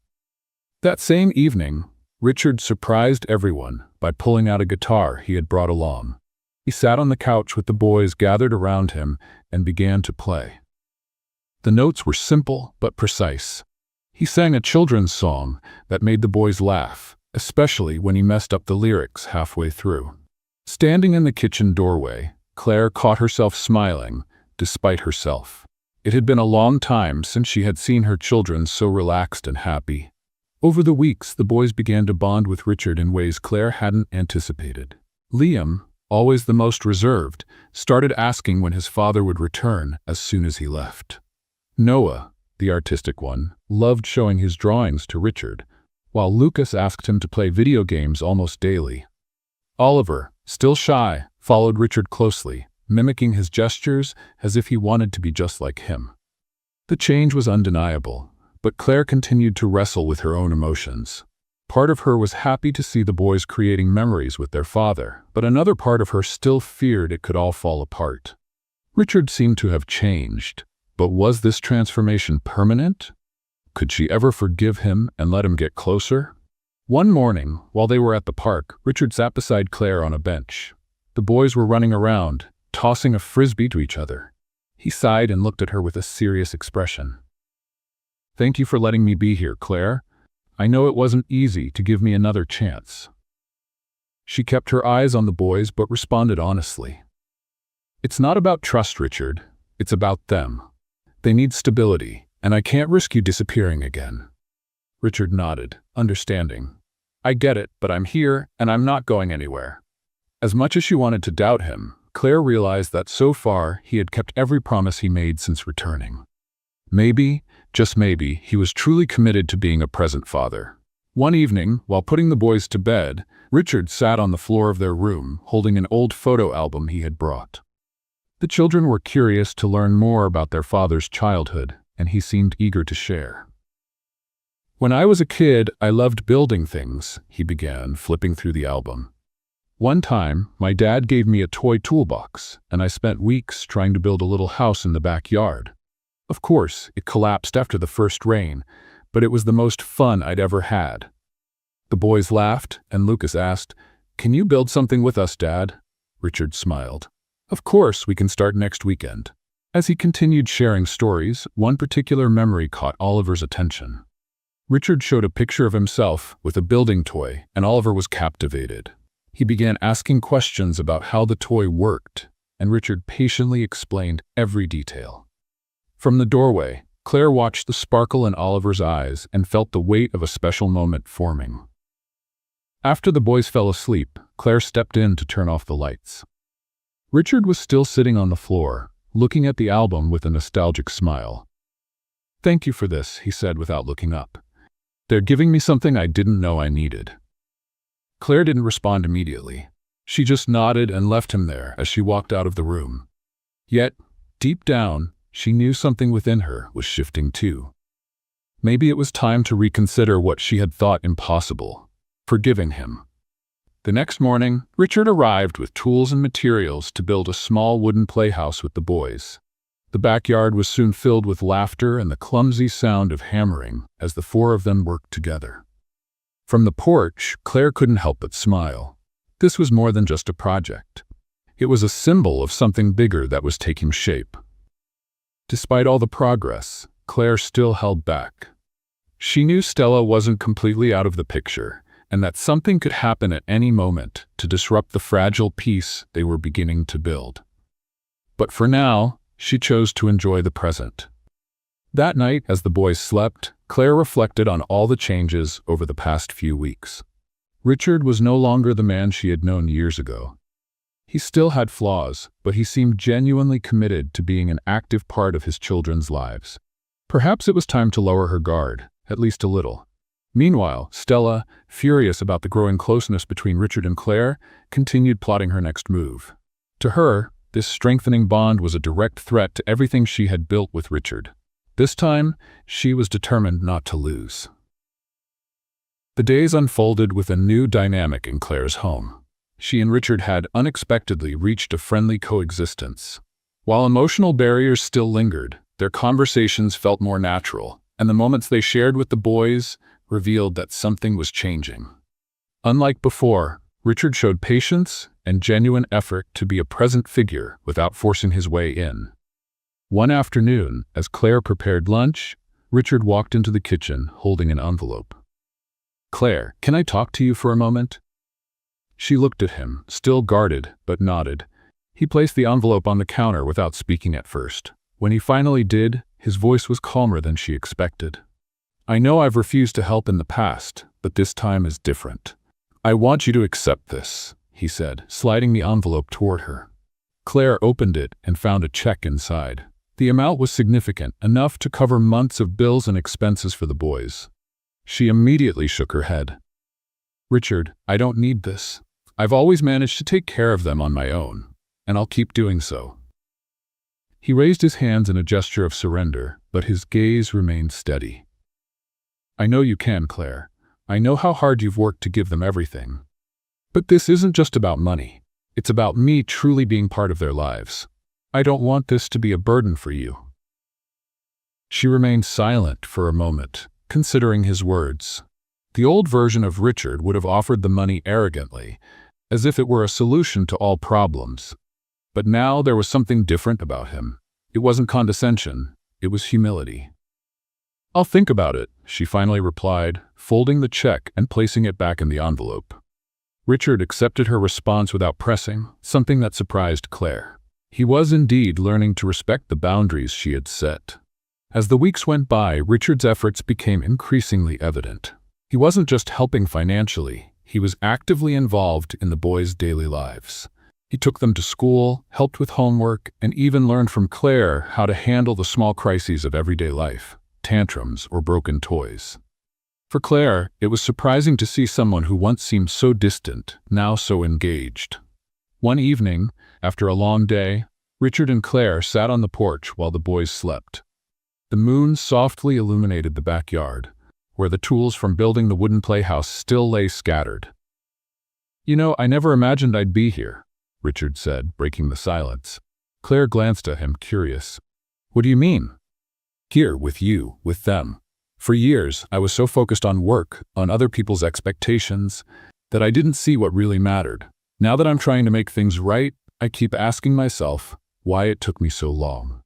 S1: That same evening, Richard surprised everyone by pulling out a guitar he had brought along. He sat on the couch with the boys gathered around him and began to play. The notes were simple but precise. He sang a children's song that made the boys laugh, especially when he messed up the lyrics halfway through. Standing in the kitchen doorway, Claire caught herself smiling, despite herself. It had been a long time since she had seen her children so relaxed and happy. Over the weeks, the boys began to bond with Richard in ways Claire hadn't anticipated. Liam, always the most reserved, started asking when his father would return as soon as he left. Noah, the artistic one, loved showing his drawings to Richard, while Lucas asked him to play video games almost daily. Oliver, still shy, followed Richard closely, mimicking his gestures as if he wanted to be just like him. The change was undeniable, but Claire continued to wrestle with her own emotions. Part of her was happy to see the boys creating memories with their father, but another part of her still feared it could all fall apart. Richard seemed to have changed, but was this transformation permanent? Could she ever forgive him and let him get closer? One morning, while they were at the park, Richard sat beside Claire on a bench. The boys were running around, tossing a frisbee to each other. He sighed and looked at her with a serious expression. "Thank you for letting me be here, Claire. I know it wasn't easy to give me another chance." She kept her eyes on the boys but responded honestly. "It's not about trust, Richard. It's about them. They need stability, and I can't risk you disappearing again." Richard nodded, understanding. "I get it, but I'm here, and I'm not going anywhere." As much as she wanted to doubt him, Claire realized that so far he had kept every promise he made since returning. Maybe, just maybe, he was truly committed to being a present father. One evening, while putting the boys to bed, Richard sat on the floor of their room, holding an old photo album he had brought. The children were curious to learn more about their father's childhood, and he seemed eager to share. "When I was a kid, I loved building things," he began, flipping through the album. "One time, my dad gave me a toy toolbox, and I spent weeks trying to build a little house in the backyard. Of course, it collapsed after the first rain, but it was the most fun I'd ever had." The boys laughed, and Lucas asked, "Can you build something with us, Dad?" Richard smiled. "Of course, we can start next weekend." As he continued sharing stories, one particular memory caught Oliver's attention. Richard showed a picture of himself with a building toy, and Oliver was captivated. He began asking questions about how the toy worked, and Richard patiently explained every detail. From the doorway, Claire watched the sparkle in Oliver's eyes and felt the weight of a special moment forming. After the boys fell asleep, Claire stepped in to turn off the lights. Richard was still sitting on the floor, looking at the album with a nostalgic smile. "Thank you for this," he said without looking up. "They're giving me something I didn't know I needed." Claire didn't respond immediately. She just nodded and left him there as she walked out of the room. Yet, deep down, she knew something within her was shifting too. Maybe it was time to reconsider what she had thought impossible, forgiving him. The next morning, Richard arrived with tools and materials to build a small wooden playhouse with the boys. The backyard was soon filled with laughter and the clumsy sound of hammering as the four of them worked together. From the porch, Claire couldn't help but smile. This was more than just a project. It was a symbol of something bigger that was taking shape. Despite all the progress, Claire still held back. She knew Stella wasn't completely out of the picture, and that something could happen at any moment to disrupt the fragile peace they were beginning to build. But for now, she chose to enjoy the present. That night, as the boys slept, Claire reflected on all the changes over the past few weeks. Richard was no longer the man she had known years ago. He still had flaws, but he seemed genuinely committed to being an active part of his children's lives. Perhaps it was time to lower her guard, at least a little. Meanwhile, Stella, furious about the growing closeness between Richard and Claire, continued plotting her next move. To her, this strengthening bond was a direct threat to everything she had built with Richard. This time, she was determined not to lose. The days unfolded with a new dynamic in Claire's home. She and Richard had unexpectedly reached a friendly coexistence. While emotional barriers still lingered, their conversations felt more natural, and the moments they shared with the boys revealed that something was changing. Unlike before, Richard showed patience and genuine effort to be a present figure without forcing his way in. One afternoon, as Claire prepared lunch, Richard walked into the kitchen holding an envelope. "Claire, can I talk to you for a moment?" She looked at him, still guarded, but nodded. He placed the envelope on the counter without speaking at first. When he finally did, his voice was calmer than she expected. "I know I've refused to help in the past, but this time is different. I want you to accept this," he said, sliding the envelope toward her. Claire opened it and found a check inside. The amount was significant, enough to cover months of bills and expenses for the boys. She immediately shook her head. "Richard, I don't need this. I've always managed to take care of them on my own, and I'll keep doing so." He raised his hands in a gesture of surrender, but his gaze remained steady. "I know you can, Claire. I know how hard you've worked to give them everything. But this isn't just about money. It's about me truly being part of their lives. I don't want this to be a burden for you." She remained silent for a moment, considering his words. The old version of Richard would have offered the money arrogantly, as if it were a solution to all problems. But now there was something different about him. It wasn't condescension, it was humility. "I'll think about it," she finally replied, folding the check and placing it back in the envelope. Richard accepted her response without pressing, something that surprised Claire. He was indeed learning to respect the boundaries she had set. As the weeks went by, Richard's efforts became increasingly evident. He wasn't just helping financially, he was actively involved in the boys' daily lives. He took them to school, helped with homework, and even learned from Claire how to handle the small crises of everyday life, tantrums or broken toys. For Claire, it was surprising to see someone who once seemed so distant, now so engaged. One evening, after a long day, Richard and Claire sat on the porch while the boys slept. The moon softly illuminated the backyard, where the tools from building the wooden playhouse still lay scattered. "You know, I never imagined I'd be here," Richard said, breaking the silence. Claire glanced at him, curious. "What do you mean?" "Here, with you, with them. For years, I was so focused on work, on other people's expectations, that I didn't see what really mattered. Now that I'm trying to make things right, I keep asking myself why it took me so long."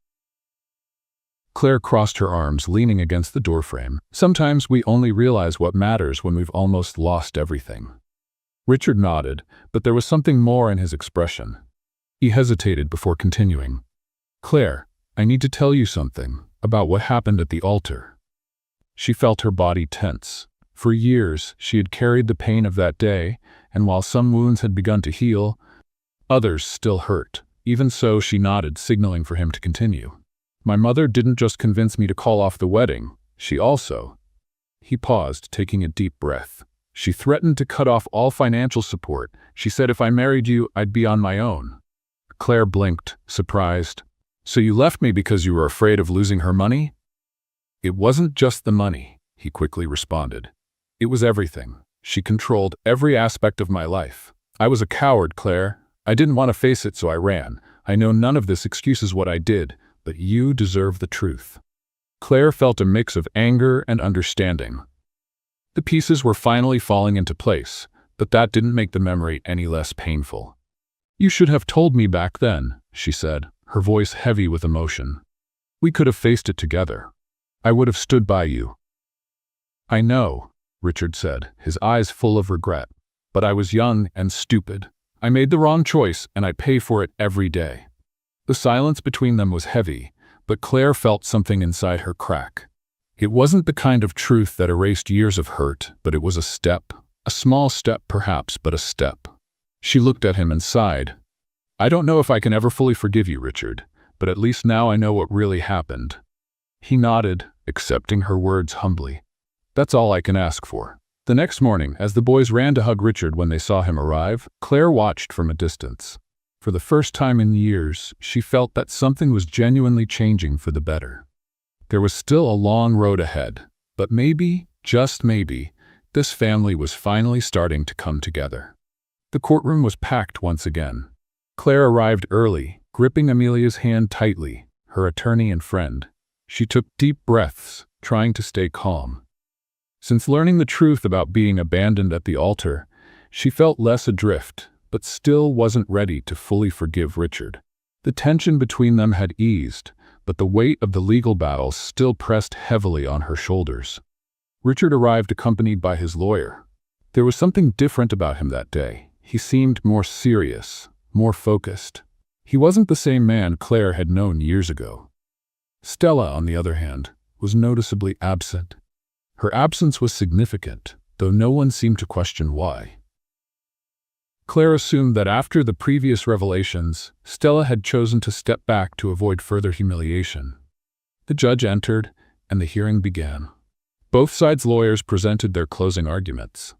S1: Claire crossed her arms, leaning against the doorframe. "Sometimes we only realize what matters when we've almost lost everything." Richard nodded, but there was something more in his expression. He hesitated before continuing. "Claire, I need to tell you something about what happened at the altar." She felt her body tense. For years, she had carried the pain of that day, and while some wounds had begun to heal, others still hurt. Even so, she nodded, signaling for him to continue. "My mother didn't just convince me to call off the wedding, she also—" He paused, taking a deep breath. "She threatened to cut off all financial support. She said if I married you, I'd be on my own." Claire blinked, surprised. "So you left me because you were afraid of losing her money?" "It wasn't just the money," he quickly responded. "It was everything. She controlled every aspect of my life. I was a coward, Claire. I didn't want to face it, so I ran. I know none of this excuses what I did, but you deserve the truth." Claire felt a mix of anger and understanding. The pieces were finally falling into place, but that didn't make the memory any less painful. "You should have told me back then," she said, her voice heavy with emotion. "We could have faced it together. I would have stood by you." "I know," Richard said, his eyes full of regret. "But I was young and stupid. I made the wrong choice, and I pay for it every day." The silence between them was heavy, but Claire felt something inside her crack. It wasn't the kind of truth that erased years of hurt, but it was a step. A small step, perhaps, but a step. She looked at him and sighed. "I don't know if I can ever fully forgive you, Richard, but at least now I know what really happened." He nodded, accepting her words humbly. "That's all I can ask for." The next morning, as the boys ran to hug Richard when they saw him arrive, Claire watched from a distance. For the first time in years, she felt that something was genuinely changing for the better. There was still a long road ahead, but maybe, just maybe, this family was finally starting to come together. The courtroom was packed once again. Claire arrived early, gripping Amelia's hand tightly, her attorney and friend. She took deep breaths, trying to stay calm. Since learning the truth about being abandoned at the altar, She felt less adrift, but still wasn't ready to fully forgive Richard. The tension between them had eased, but the weight of the legal battle still pressed heavily on her shoulders. Richard arrived accompanied by his lawyer. There was something different about him that day. He seemed more serious, more focused. He wasn't the same man Claire had known years ago. Stella, on the other hand, was noticeably absent. Her absence was significant, though no one seemed to question why. Claire assumed that after the previous revelations, Stella had chosen to step back to avoid further humiliation. The judge entered, and the hearing began. Both sides' lawyers presented their closing arguments.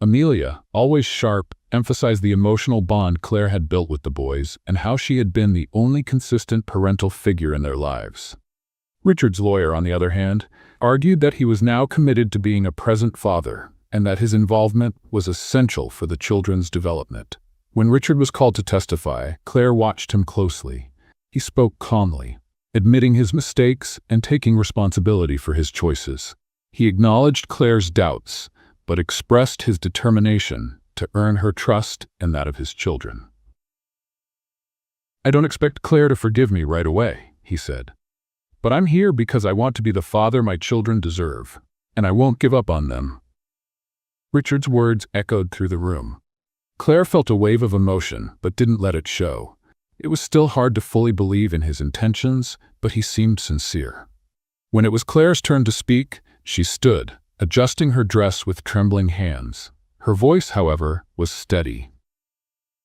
S1: Amelia, always sharp, emphasized the emotional bond Claire had built with the boys and how she had been the only consistent parental figure in their lives. Richard's lawyer, on the other hand, argued that he was now committed to being a present father and that his involvement was essential for the children's development. When Richard was called to testify, Claire watched him closely. He spoke calmly, admitting his mistakes and taking responsibility for his choices. He acknowledged Claire's doubts, but expressed his determination to earn her trust and that of his children. "I don't expect Claire to forgive me right away," he said. "But I'm here because I want to be the father my children deserve, and I won't give up on them." Richard's words echoed through the room. Claire felt a wave of emotion, but didn't let it show. It was still hard to fully believe in his intentions, but he seemed sincere. When it was Claire's turn to speak, she stood, adjusting her dress with trembling hands. Her voice, however, was steady.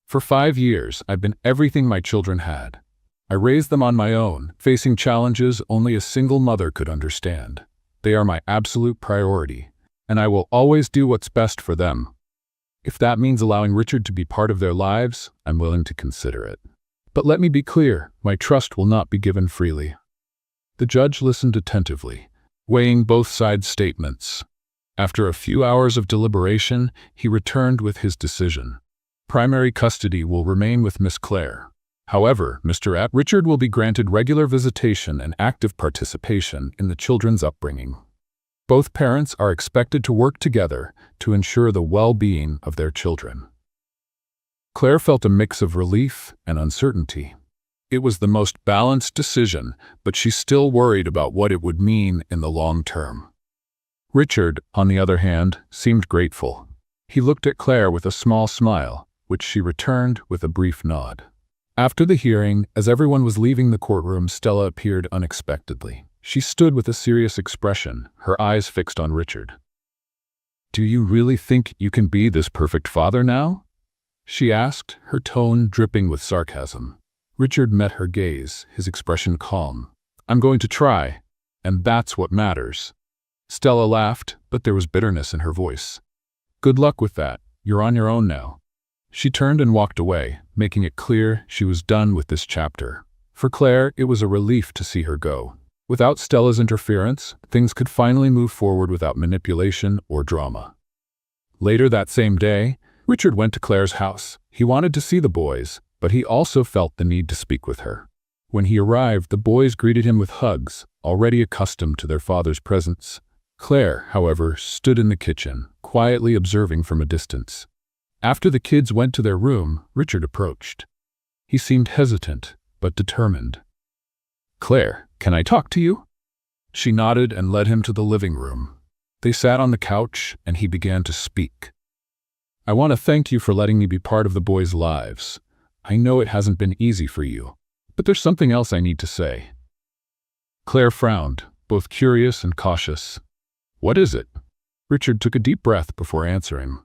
S1: "For 5 years, I've been everything my children had. I raised them on my own, facing challenges only a single mother could understand. They are my absolute priority, and I will always do what's best for them. If that means allowing Richard to be part of their lives, I'm willing to consider it. But let me be clear, my trust will not be given freely." The judge listened attentively, weighing both sides' statements. After a few hours of deliberation, he returned with his decision. Primary custody will remain with Miss Claire. However, Richard will be granted regular visitation and active participation in the children's upbringing. Both parents are expected to work together to ensure the well-being of their children. Claire felt a mix of relief and uncertainty. It was the most balanced decision, but she still worried about what it would mean in the long term. Richard, on the other hand, seemed grateful. He looked at Claire with a small smile, which she returned with a brief nod. After the hearing, as everyone was leaving the courtroom, Stella appeared unexpectedly. She stood with a serious expression, her eyes fixed on Richard. "Do you really think you can be this perfect father now?" she asked, her tone dripping with sarcasm. Richard met her gaze, his expression calm. "I'm going to try, and that's what matters." Stella laughed, but there was bitterness in her voice. "Good luck with that. You're on your own now." She turned and walked away, making it clear she was done with this chapter. For Claire, it was a relief to see her go. Without Stella's interference, things could finally move forward without manipulation or drama. Later that same day, Richard went to Claire's house. He wanted to see the boys, but he also felt the need to speak with her. When he arrived, the boys greeted him with hugs, already accustomed to their father's presence. Claire, however, stood in the kitchen, quietly observing from a distance. After the kids went to their room, Richard approached. He seemed hesitant, but determined. "Claire, can I talk to you?" She nodded and led him to the living room. They sat on the couch, and he began to speak. "I want to thank you for letting me be part of the boys' lives. I know it hasn't been easy for you, but there's something else I need to say." Claire frowned, both curious and cautious. "What is it?" Richard took a deep breath before answering.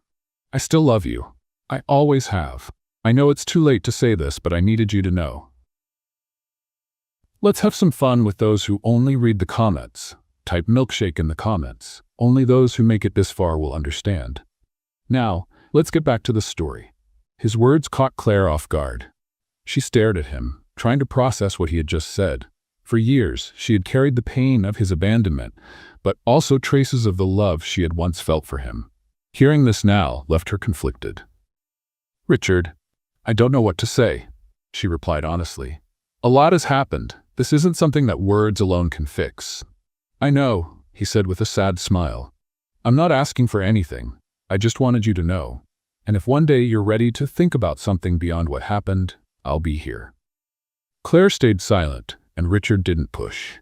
S1: "I still love you. I always have. I know it's too late to say this, but I needed you to know." Let's have some fun with those who only read the comments. Type milkshake in the comments. Only those who make it this far will understand. Now, let's get back to the story. His words caught Claire off guard. She stared at him, trying to process what he had just said. For years, she had carried the pain of his abandonment, but also traces of the love she had once felt for him. Hearing this now left her conflicted. "Richard, I don't know what to say," she replied honestly. "A lot has happened. This isn't something that words alone can fix." "I know," he said with a sad smile. "I'm not asking for anything. I just wanted you to know. And if one day you're ready to think about something beyond what happened, I'll be here." Claire stayed silent, and Richard didn't push.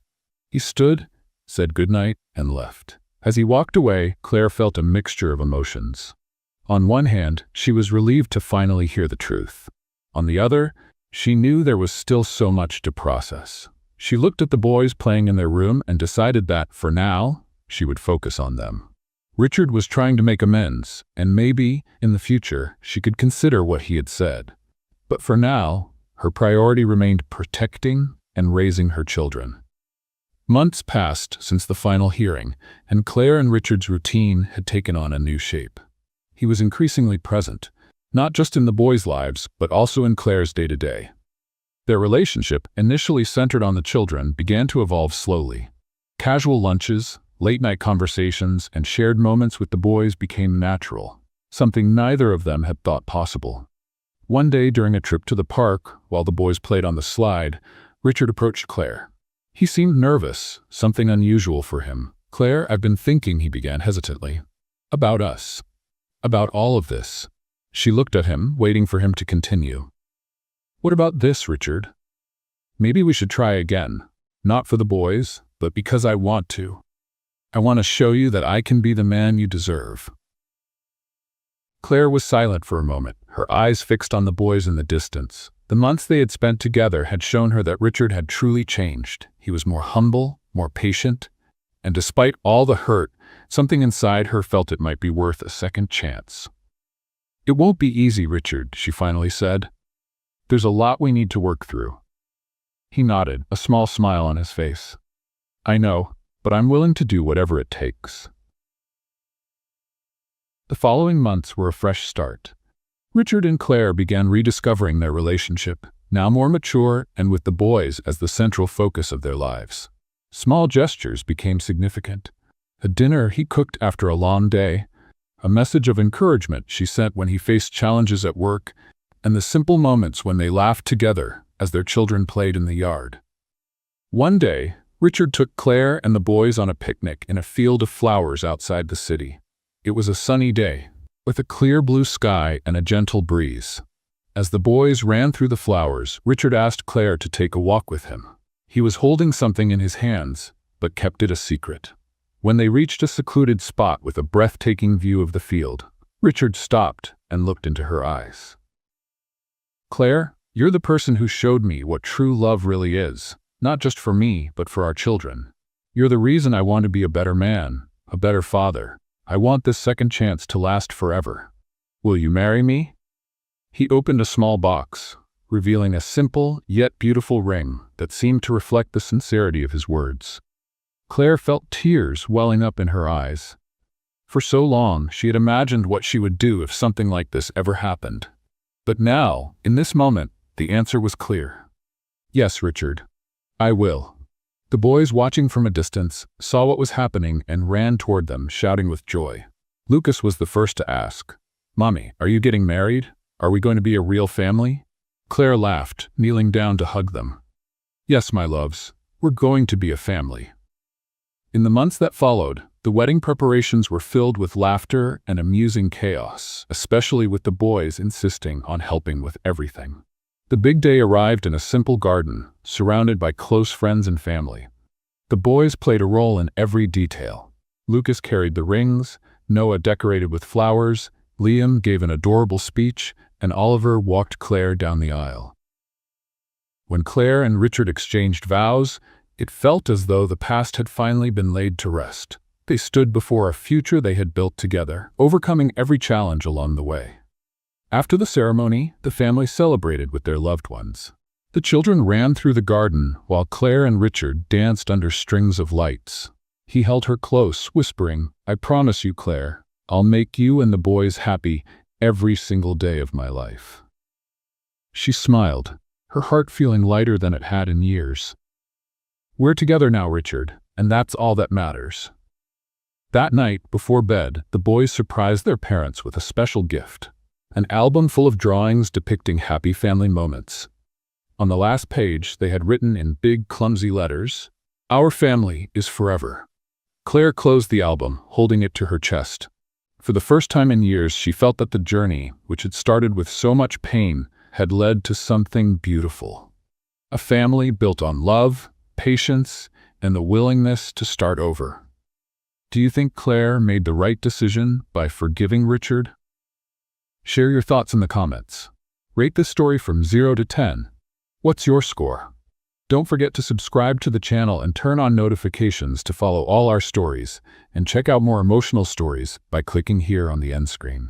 S1: He stood, said goodnight, and left. As he walked away, Claire felt a mixture of emotions. On one hand, she was relieved to finally hear the truth. On the other, she knew there was still so much to process. She looked at the boys playing in their room and decided that, for now, she would focus on them. Richard was trying to make amends, and maybe, in the future, she could consider what he had said. But for now, her priority remained protecting and raising her children. Months passed since the final hearing, and Claire and Richard's routine had taken on a new shape. He was increasingly present, not just in the boys' lives, but also in Claire's day-to-day. Their relationship, initially centered on the children, began to evolve slowly. Casual lunches, late-night conversations, and shared moments with the boys became natural, something neither of them had thought possible. One day during a trip to the park, while the boys played on the slide, Richard approached Claire. He seemed nervous, something unusual for him. "Claire, I've been thinking," he began hesitantly. "About us. About all of this." She looked at him, waiting for him to continue. "What about this, Richard? Maybe we should try again. Not for the boys, but because I want to. I want to show you that I can be the man you deserve." Claire was silent for a moment, her eyes fixed on the boys in the distance. The months they had spent together had shown her that Richard had truly changed. He was more humble, more patient, and despite all the hurt, something inside her felt it might be worth a second chance. "It won't be easy, Richard," she finally said. "There's a lot we need to work through." He nodded, a small smile on his face. "I know, but I'm willing to do whatever it takes." The following months were a fresh start. Richard and Claire began rediscovering their relationship, now more mature and with the boys as the central focus of their lives. Small gestures became significant. A dinner he cooked after a long day, a message of encouragement she sent when he faced challenges at work, and the simple moments when they laughed together as their children played in the yard. One day, Richard took Claire and the boys on a picnic in a field of flowers outside the city. It was a sunny day, with a clear blue sky and a gentle breeze. As the boys ran through the flowers, Richard asked Claire to take a walk with him. He was holding something in his hands, but kept it a secret. When they reached a secluded spot with a breathtaking view of the field, Richard stopped and looked into her eyes. "Claire, you're the person who showed me what true love really is, not just for me, but for our children. You're the reason I want to be a better man, a better father. I want this second chance to last forever. Will you marry me?" He opened a small box, revealing a simple yet beautiful ring that seemed to reflect the sincerity of his words. Claire felt tears welling up in her eyes. For so long, she had imagined what she would do if something like this ever happened. But now, in this moment, the answer was clear. "Yes, Richard, I will." The boys, watching from a distance, saw what was happening and ran toward them, shouting with joy. Lucas was the first to ask, "Mommy, are you getting married? Are we going to be a real family?" Claire laughed, kneeling down to hug them. "Yes, my loves, we're going to be a family." In the months that followed, the wedding preparations were filled with laughter and amusing chaos, especially with the boys insisting on helping with everything. The big day arrived in a simple garden, surrounded by close friends and family. The boys played a role in every detail. Lucas carried the rings, Noah decorated with flowers, Liam gave an adorable speech, and Oliver walked Claire down the aisle. When Claire and Richard exchanged vows, it felt as though the past had finally been laid to rest. They stood before a future they had built together, overcoming every challenge along the way. After the ceremony, the family celebrated with their loved ones. The children ran through the garden while Claire and Richard danced under strings of lights. He held her close, whispering, "I promise you, Claire, I'll make you and the boys happy every single day of my life." She smiled, her heart feeling lighter than it had in years. "We're together now, Richard, and that's all that matters." That night, before bed, the boys surprised their parents with a special gift. An album full of drawings depicting happy family moments. On the last page, they had written in big, clumsy letters, "Our family is forever." Claire closed the album, holding it to her chest. For the first time in years, she felt that the journey, which had started with so much pain, had led to something beautiful. A family built on love, patience, and the willingness to start over. Do you think Claire made the right decision by forgiving Richard? Share your thoughts in the comments. Rate this story from 0 to 10. What's your score? Don't forget to subscribe to the channel and turn on notifications to follow all our stories, and check out more emotional stories by clicking here on the end screen.